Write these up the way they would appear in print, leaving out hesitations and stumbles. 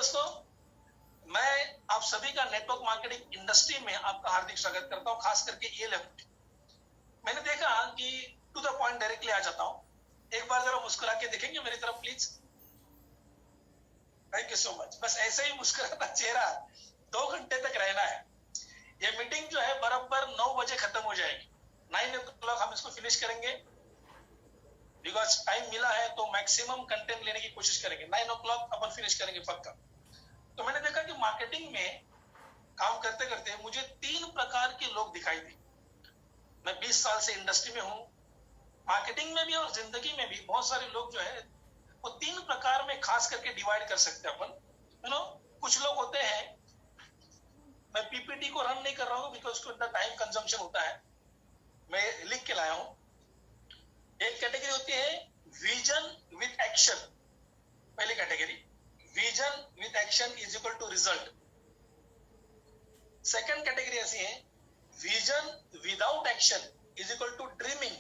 दोस्तों, मैं आप सभी का नेटवर्क मार्केटिंग इंडस्ट्री में आपका हार्दिक स्वागत करता हूं, खास करके ये लेफ्ट। मैंने देखा कि टू द पॉइंट डायरेक्टली आ जाता हूं। एक बार जरा मुस्कुरा के देखेंगे मेरी तरफ please. Thank you so much. बस ऐसे ही मुस्कुराता चेहरा 2 घंटे तक रहना है। ये मीटिंग जो है बराबर 9 बजे खत्म हो जाएगी। 9 o'clock हम इसको फिनिश करेंगे, बिकॉज टाइम मिला है तो मैक्सिमम कंटेंट लेने की कोशिश करेंगे। 9 o'clock अपन फिनिश करेंगे पक्का। तो मैंने देखा कि मार्केटिंग में काम करते करते मुझे 3 प्रकार के लोग दिखाई दिए। मैं 20 साल से इंडस्ट्री में हूं। मार्केटिंग में भी और जिंदगी में भी बहुत सारे लोग जो है वो 3 प्रकार में खास करके डिवाइड कर सकते हैं अपन। कुछ लोग होते हैं, मैं पीपीटी को रन नहीं कर रहा हूं बिकॉज उसको इतना टाइम कंजम्पशन होता है, मैं लिख के लाया हूं। एक कैटेगरी होती है विजन विथ एक्शन। पहली category, vision with action is equal to result. Second category ऐसी है, vision without action is equal to dreaming.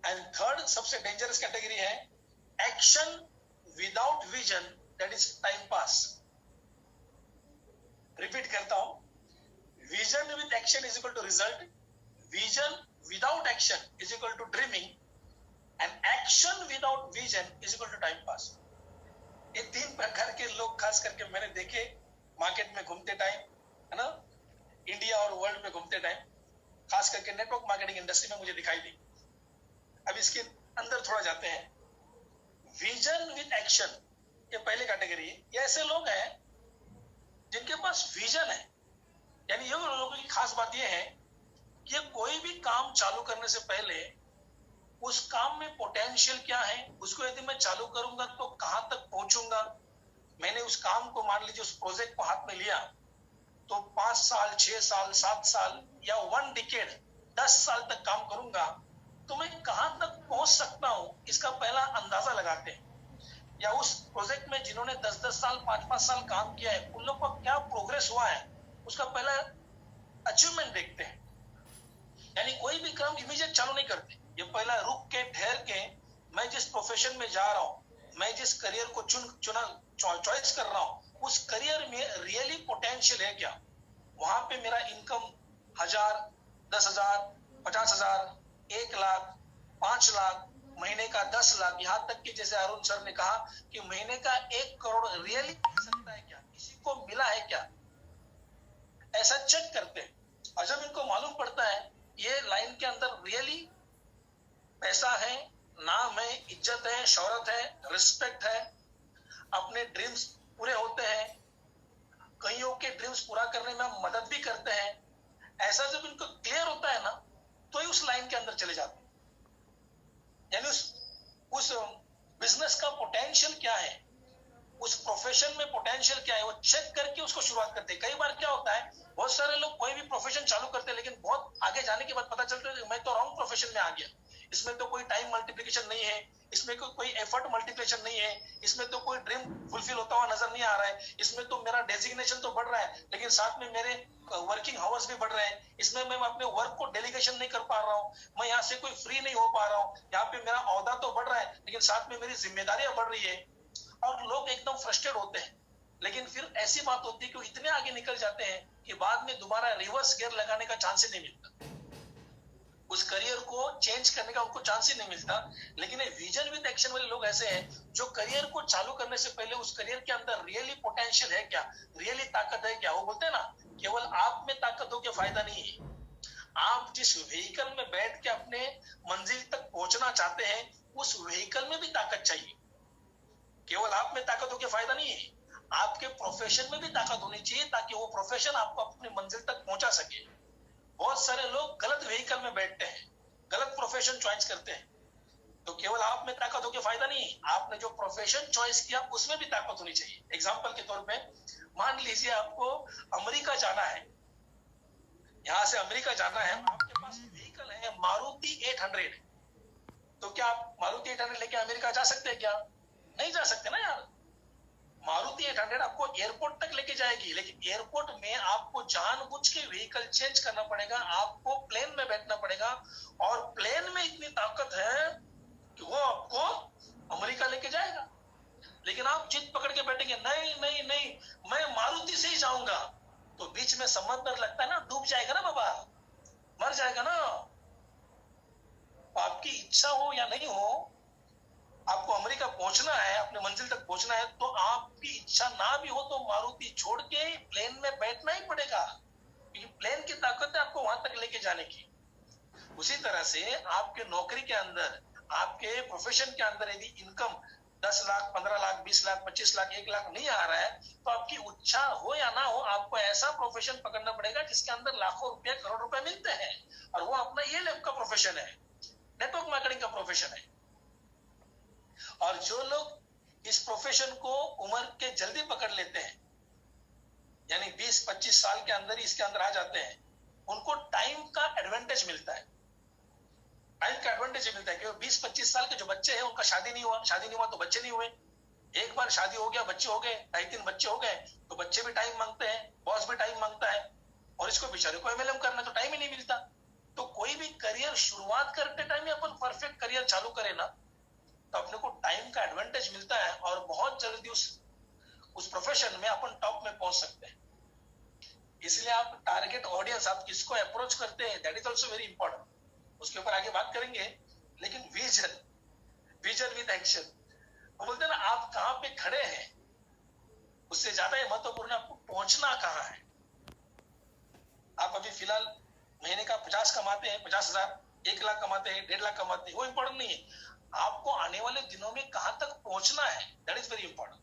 And third सबसे डेंजरस कैटेगरी है action without vision, that is time pass. Repeat करता हूं, vision with action is equal to result, vision without action is equal to dreaming, and action without vision is equal to time pass। ये 3 प्रकार के लोग खास करके मैंने देखे मार्केट में घूमते टाइम, है ना, इंडिया और वर्ल्ड में घूमते टाइम, खास करके नेटवर्क मार्केटिंग इंडस्ट्री में मुझे दिखाई दी। अब इसके अंदर थोड़ा जाते हैं। विजन विद एक्शन, ये पहली कैटेगरी है। ये ऐसे लोग हैं जिनके पास विजन है, यानी ये लोगों की खास बात ये है कि कोई भी काम चालू करने से पहले उस काम में पोटेंशियल क्या है, उसको यदि मैं चालू करूंगा तो कहां तक पहुंचूंगा। मैंने उस काम को, मान लीजिए उस प्रोजेक्ट को हाथ में लिया तो 5 साल 6 साल 7 साल या 1 डिकेड 10 साल तक काम करूंगा तो मैं कहां तक पहुंच सकता हूं, इसका पहला अंदाजा लगाते हैं। या उस प्रोजेक्ट में जिन्होंने 10-10 साल 5-5 साल काम किया है उन लोगों का क्या प्रोग्रेस हुआ है, उसका पहला अचीवमेंट देखते हैं। यानी कोई भी काम इमीडिएट चालू नहीं करते, ये पहला रुक के ठहर के मैं जिस प्रोफेशन में जा रहा हूं, मैं जिस करियर को चॉइस कर रहा हूं, उस करियर में रियली पोटेंशियल है क्या। वहां पे मेरा इनकम 1000, 10,000, 50,000, 1 लाख, 5 लाख, महीने का 10 लाख, यहां तक कि जैसे अरुण सर ने कहा कि महीने का 1 करोड़ रियली मिल सकता है क्या, किसी को मिला है क्या, ऐसा चेक करते हैं। और जब इनको मालूम पड़ता है ये लाइन के अंदर रियली पैसा है, नाम है, इज्जत है, शौहरत है, रिस्पेक्ट है, अपने ड्रीम्स पूरे होते हैं, कईयों के ड्रीम्स पूरा करने में हम मदद भी करते हैं, ऐसा जब इनको क्लियर होता है ना तो ही उस लाइन के अंदर चले जाते हैं। यानी उस बिजनेस का पोटेंशियल क्या है, उस प्रोफेशन में पोटेंशियल क्या है, वो चेक करके उसको शुरुआत करते हैं। कई बार क्या होता है, बहुत सारे लोग कोई भी प्रोफेशन चालू करते हैं लेकिन बहुत आगे जाने के बाद पता चलता है मैं तो रॉन्ग प्रोफेशन में आ गया, इसमें तो कोई टाइम मल्टीप्लिकेशन नहीं है, इसमें कोई एफर्ट मल्टीप्लिकेशन नहीं है, इसमें तो कोई ड्रीम फुलफिल होता हुआ नजर नहीं आ रहा है, इसमें तो मेरा डेजिग्नेशन तो बढ़ रहा है लेकिन साथ में मेरे वर्किंग आवर्स भी बढ़ रहे हैं, इसमें मैं अपने वर्क को डेलीगेशन नहीं कर पा रहा हूँ, मैं यहाँ से कोई फ्री नहीं हो पा रहा हूँ, यहाँ पे मेरा औहदा तो बढ़ रहा है लेकिन साथ में मेरी जिम्मेदारियां बढ़ रही है, और लोग एकदम फ्रस्ट्रेट होते हैं। लेकिन फिर ऐसी बात होती है कि वो इतने आगे निकल जाते हैं कि बाद में दोबारा रिवर्स गियर लगाने का चांस ही नहीं मिलता, उस करियर को चेंज करने का उनको चांस ही नहीं मिलता। लेकिन विजन विद एक्शन वाले लोग ऐसे हैं जो करियर को चालू करने से पहले उस करियर के अंदर रियली पोटेंशियल है क्या, रियली ताकत है क्या। वो बोलते हैं ना, केवल आप में ताकत हो के फायदा नहीं है, आप जिस व्हीकल में बैठ के अपने मंजिल तक पहुंचना चाहते हैं उस व्हीकल में भी ताकत चाहिए। केवल आप में ताकत हो के फायदा नहीं है, आपके प्रोफेशन में भी ताकत होनी चाहिए ताकि वो प्रोफेशन आपको अपनी मंजिल तक पहुंचा सके। बहुत सारे लोग गलत व्हीकल में बैठते हैं, गलत प्रोफेशन चॉइस करते हैं, तो केवल आप में ताकत हो के फायदा नहीं है, आपने जो प्रोफेशन चॉइस किया उसमें भी ताकत होनी चाहिए। एग्जांपल के तौर पे मान लीजिए आपको अमेरिका जाना है, यहां से अमेरिका जाना है, आपके पास व्हीकल है मारुति 800, तो क्या आप मारुति 800 लेके अमेरिका जा सकते हैं क्या? नहीं जा सकते ना यार। मारुति 800 आपको एयरपोर्ट तक लेके जाएगी लेकिन एयरपोर्ट में आपको जानबूझ के व्हीकल चेंज करना पड़ेगा, आपको प्लेन में बैठना पड़ेगा, और प्लेन में इतनी ताकत है कि वो आपको अमेरिका लेके जाएगा। लेकिन आप जिद पकड़ के बैठेंगे, नहीं नहीं नहीं मैं मारुति से ही जाऊंगा, तो बीच में समंदर लगता है ना, डूब जाएगा ना बाबा, मर जाएगा ना। तो आपकी इच्छा हो या नहीं हो, आपको अमेरिका पहुंचना है, अपने मंजिल तक पहुंचना है, तो आपकी इच्छा ना भी हो तो मारुति छोड़ के प्लेन में बैठना ही पड़ेगा, क्योंकि प्लेन की ताकत है आपको वहां तक लेके जाने की। उसी तरह से आपके नौकरी के अंदर, आपके प्रोफेशन के अंदर यदि इनकम 10 लाख, 15 लाख, 20 लाख, 25 लाख, 1 लाख नहीं आ रहा है, तो आपकी इच्छा हो या ना हो, आपको ऐसा प्रोफेशन पकड़ना पड़ेगा जिसके अंदर लाखों रुपया, करोड़ रुपए मिलते हैं, और वो अपना ये लैब का प्रोफेशन है, नेटवर्क मार्केटिंग का प्रोफेशन है। और जो लोग इस प्रोफेशन को उम्र के जल्दी पकड़ लेते हैं, यानी 20-25 साल के अंदर ही इसके अंदर आ जाते हैं, उनको टाइम का एडवांटेज मिलता है। टाइम का एडवांटेज मिलता है क्योंकि 20-25 साल के जो बच्चे हैं उनका शादी नहीं हुआ तो बच्चे नहीं हुए। एक बार शादी हो गया, बच्चे हो गए, 2-3 बच्चे हो गए, तो बच्चे भी टाइम मांगते हैं, बॉस भी टाइम मांगता है, और इसको बेचारे को एमएलएम करना तो टाइम ही नहीं मिलता। तो कोई भी करियर शुरुआत करते टाइम अपन परफेक्ट करियर चालू करें ना, तो अपने को टाइम का एडवांटेज मिलता है, और बहुत जल्दी उस प्रोफेशन में अपन टॉप में पहुंच सकते हैं। इसलिए आप टारगेट ऑडियंस, आप किसको अप्रोच करते हैं, that is also very important, उसके ऊपर आगे बात करेंगे। लेकिन विजन विद एक्शन, वो बोलते हैं ना, आप कहां पे खड़े हैं उससे ज्यादा ये महत्वपूर्ण आपको पहुंचना कहां है। आप अभी फिलहाल महीने का 50 कमाते हैं, 50,000, 1 लाख कमाते हैं, 1.5 लाख कमाते हैं, वो इंपॉर्टेंट नहीं है। आपको आने वाले दिनों में कहां तक पहुंचना है, दैट इज वेरी इंपॉर्टेंट।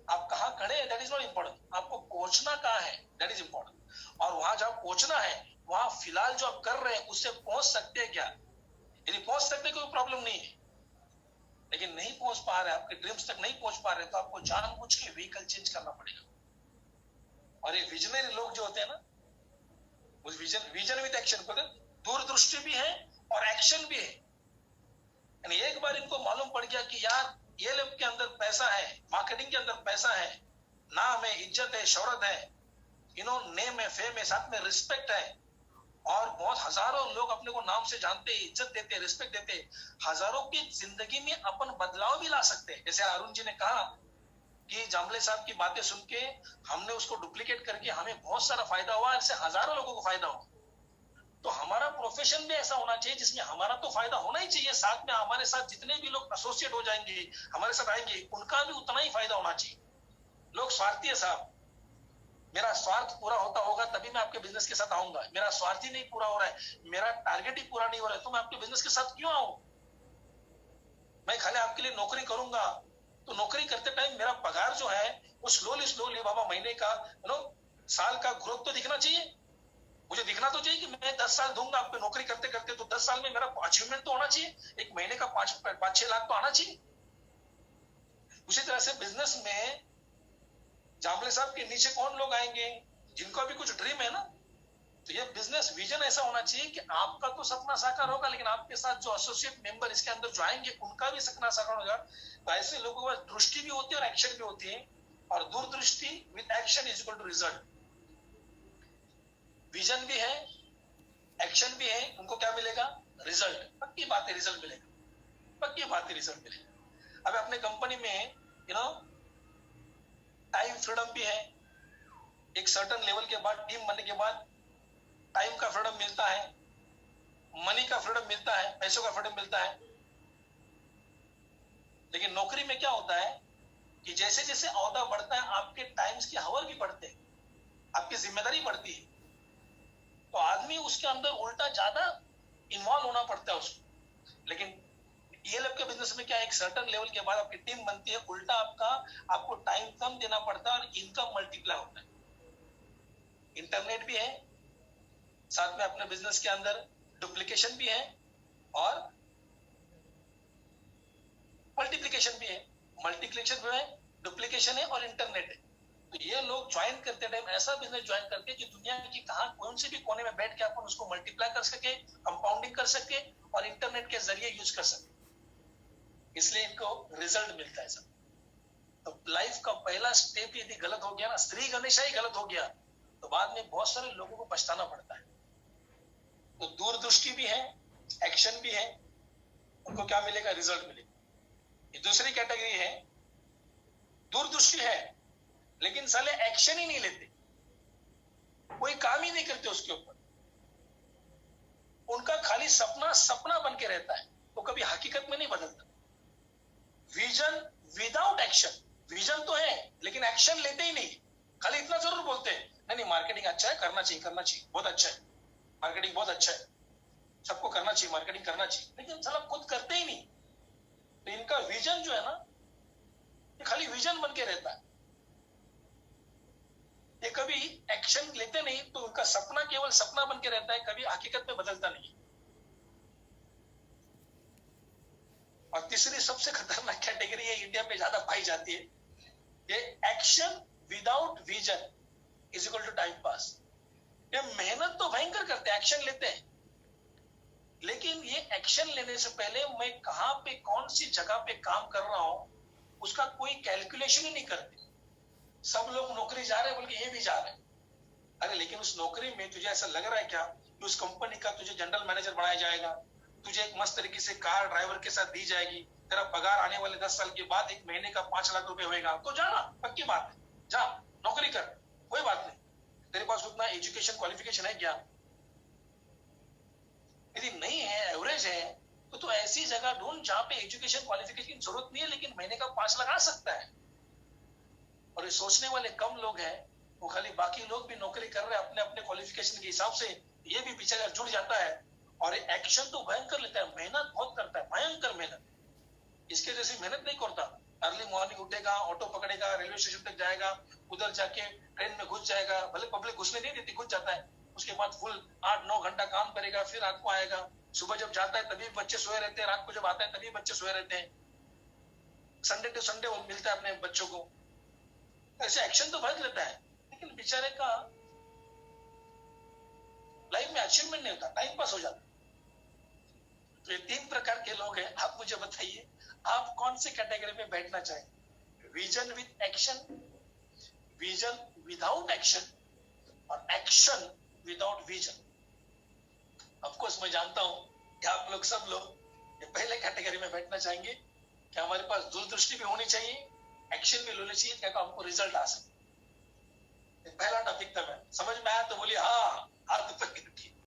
आप कहां खड़े हैं दैट इज नॉट इंपॉर्टेंट, आपको पहुंचना कहां है दैट इज इंपॉर्टेंट। और वहां जहां पहुंचना है, वहां फिलहाल जो आप कर रहे हैं उससे पहुंच सकते हैं क्या? यदि पहुंच सकते कोई प्रॉब्लम नहीं है, लेकिन नहीं पहुंच पा रहे, आपके ड्रीम्स तक नहीं पहुंच पा रहे, तो आपको जानबूझ के व्हीकल चेंज करना पड़ेगा। और ये विजनरी लोग जो होते हैं ना, उस विजन विद एक्शन को दूरदृष्टि भी है और एक्शन भी है। यानी एक बार इनको मालूम पड़ गया कि यार ये लैब के अंदर पैसा है, मार्केटिंग के अंदर पैसा है, नाम है, इज्जत है, शोहरत है, नेम है, फेम है, साथ में रिस्पेक्ट है, और बहुत हजारों लोग अपने को नाम से जानते हैं, इज्जत देते, रिस्पेक्ट देते, हजारों की जिंदगी में अपन बदलाव भी ला सकते हैं। जैसे अरुण जी ने कहा कि जामले साहब की बातें सुन के हमने उसको डुप्लीकेट करके हमें बहुत सारा फायदा हुआ, ऐसे हजारों लोगों को फायदा हुआ। तो हमारा प्रोफेशन भी ऐसा होना चाहिए जिसमें हमारा तो फायदा होना ही चाहिए, साथ में हमारे साथ जितने भी लोग एसोसिएट हो जाएंगे, हमारे साथ आएंगे, उनका भी उतना ही फायदा होना चाहिए। लोग स्वार्थी है साहब, मेरा स्वार्थ पूरा होता होगा तभी मैं आपके बिजनेस के साथ आऊंगा, मेरा स्वार्थ ही नहीं पूरा हो रहा है, मेरा टारगेट ही पूरा नहीं हो रहा है, तो मैं आपके बिजनेस के साथ क्यों आऊं? मैं खाली आपके लिए नौकरी करूंगा, तो नौकरी करते टाइम मेरा पगार जो है वो स्लोली बाबा, महीने का साल का ग्रोथ तो दिखना चाहिए, मुझे दिखना तो चाहिए कि मैं 10 साल दूंगा आपको नौकरी करते करते, तो 10 साल में मेरा अचीवमेंट तो होना चाहिए, एक महीने का 5-6 लाख तो आना चाहिए। उसी तरह से बिजनेस में जामले साहब के नीचे कौन लोग आएंगे जिनको अभी कुछ ड्रीम है ना, तो ये बिजनेस विजन ऐसा होना चाहिए कि आपका तो सपना साकार होगा, लेकिन आपके साथ जो एसोसिएट मेंबर इसके अंदर जो आएंगे उनका भी सपना साकार होगा। तो ऐसे लोगों के पास दृष्टि भी होती है और एक्शन भी होती है, और दूरदृष्टि with action is equal to result. Vision भी है, एक्शन भी है, उनको क्या मिलेगा? रिजल्ट। पक्की बात है, रिजल्ट मिलेगा, पक्की बात है, रिजल्ट मिलेगा। अब अपने कंपनी में टाइम फ्रीडम भी है, एक सर्टन लेवल के बाद, टीम बनने के बाद टाइम का फ्रीडम मिलता है, मनी का फ्रीडम मिलता है, पैसों का फ्रीडम मिलता है। लेकिन नौकरी में क्या होता है कि जैसे जैसे ओहदा बढ़ता है, आपके टाइम्स के हावर भी बढ़ते हैं, आपकी जिम्मेदारी बढ़ती है, तो आदमी उसके अंदर उल्टा ज्यादा इन्वॉल्व होना पड़ता है उसको। लेकिन ये लैब के बिजनेस में क्या, एक सर्टन लेवल के बाद आपकी टीम बनती है, उल्टा आपको टाइम कम देना पड़ता है और इनकम मल्टीप्लाई होता है। इंटरनेट भी है, साथ में अपने बिजनेस के अंदर डुप्लीकेशन भी है और मल्टीप्लिकेशन भी है। मल्टीप्लिकेशन भी है, डुप्लीकेशन है और इंटरनेट है। तो ये लोग ज्वाइन करते टाइम ऐसा बिजनेस ज्वाइन करते हैं कि दुनिया की कहां कौन से भी कोने में बैठ के अपन उसको मल्टीप्लाई कर सके, कंपाउंडिंग कर सके और इंटरनेट के जरिए यूज कर सके, इसलिए इनको रिजल्ट मिलता है सब। तो लाइफ का पहला स्टेप यदि गलत हो गया ना, श्री गणेशा ही गलत हो गया, तो बाद में बहुत सारे लोगों को पछताना पड़ता है। तो दूरदृष्टि भी है, एक्शन भी है, उनको क्या मिलेगा? रिजल्ट मिलेगा। ये दूसरी कैटेगरी है दूरदृष्टि है, लेकिन साले एक्शन ही नहीं लेते, कोई काम ही नहीं करते उसके ऊपर। उनका खाली सपना सपना बन के रहता है, वो कभी हकीकत में नहीं बदलता। विजन विदाउट एक्शन, विजन तो है लेकिन एक्शन लेते ही नहीं, खाली इतना जरूर बोलते हैं नहीं नहीं मार्केटिंग अच्छा है, करना चाहिए बहुत अच्छा है, मार्केटिंग बहुत अच्छा है, सबको करना चाहिए, मार्केटिंग करना चाहिए, लेकिन साला खुद करते ही नहीं। तो इनका विजन जो है ना, ये खाली विजन बन के रहता है, ये कभी एक्शन लेते नहीं, तो उनका सपना केवल सपना बन के रहता है, कभी हकीकत में बदलता नहीं। और तीसरी सबसे खतरनाक कैटेगरी है, इंडिया में ज्यादा पाई जाती है, ये action without vision is equal to time pass. ये मेहनत तो भयंकर करते हैं, एक्शन लेते हैं, लेकिन ये एक्शन लेने से पहले मैं कहां पे कौन सी जगह पे काम कर रहा हूं उसका कोई कैलकुलेशन ही नहीं करते। सब लोग नौकरी जा रहे हैं, बल्कि ये भी जा रहे हैं, अरे लेकिन उस नौकरी में तुझे ऐसा लग रहा है क्या कि उस कंपनी का तुझे जनरल मैनेजर बनाया जाएगा, तुझे एक मस्त तरीके से कार ड्राइवर के साथ दी जाएगी, तेरा पगार आने वाले 10 साल के बाद एक महीने का 5 लाख रुपए होगा, तो जाना, पक्की बात है, जा नौकरी कर, कोई बात नहीं, तेरे पास उतना एजुकेशन क्वालिफिकेशन है क्या? यदि नहीं है, एवरेज है, तो ऐसी जगह ढूंढ जहां पे एजुकेशन क्वालिफिकेशन की जरूरत नहीं है लेकिन महीने का 5 लाख आ सकता है। और ये सोचने वाले कम लोग हैं, वो खाली बाकी लोग भी नौकरी कर रहे हैं अपने अपने क्वालिफिकेशन के हिसाब से, ये भी बेचारा जुड़ जाता है और एक्शन तो भयंकर लेता है, मेहनत बहुत करता है, भयंकर मेहनत, इसके जैसी मेहनत नहीं करता। अर्ली मॉर्निंग उठेगा, ऑटो पकड़ेगा, रेलवे स्टेशन तक जाएगा, उधर जाके ट्रेन में घुस जाएगा, भले पब्लिक घुसने नहीं देती, घुस जाता है, उसके बाद फुल 8-9 घंटा काम करेगा, फिर रात को आएगा, सुबह जब जाता है तभी बच्चे सोए रहते हैं, रात को जब आता है तभी बच्चे सोए रहते हैं, संडे टू संडे वो मिलता है अपने बच्चों को। ऐसे एक्शन तो बहुत लेता है, लेकिन बेचारे का लाइफ में अचीवमेंट नहीं होता, टाइम पास हो जाता। तो ये 3 प्रकार के लोग हैं, आप मुझे बताइए आप कौन से कैटेगरी में बैठना चाहेंगे? Vision with action, vision without action, और action without vision. Of course मैं जानता हूं कि आप लोग सब लोग ये पहले कैटेगरी में बैठना चाहेंगे कि हमारे पास दूरदृष्टि भी होनी चाहिए, एक्शन भी लेना चाहिए, क्या हमको रिजल्ट आ सके। पहला टॉपिक था, मैं समझ में आया तो बोलिए हाँ, हाथ ऊपर करके,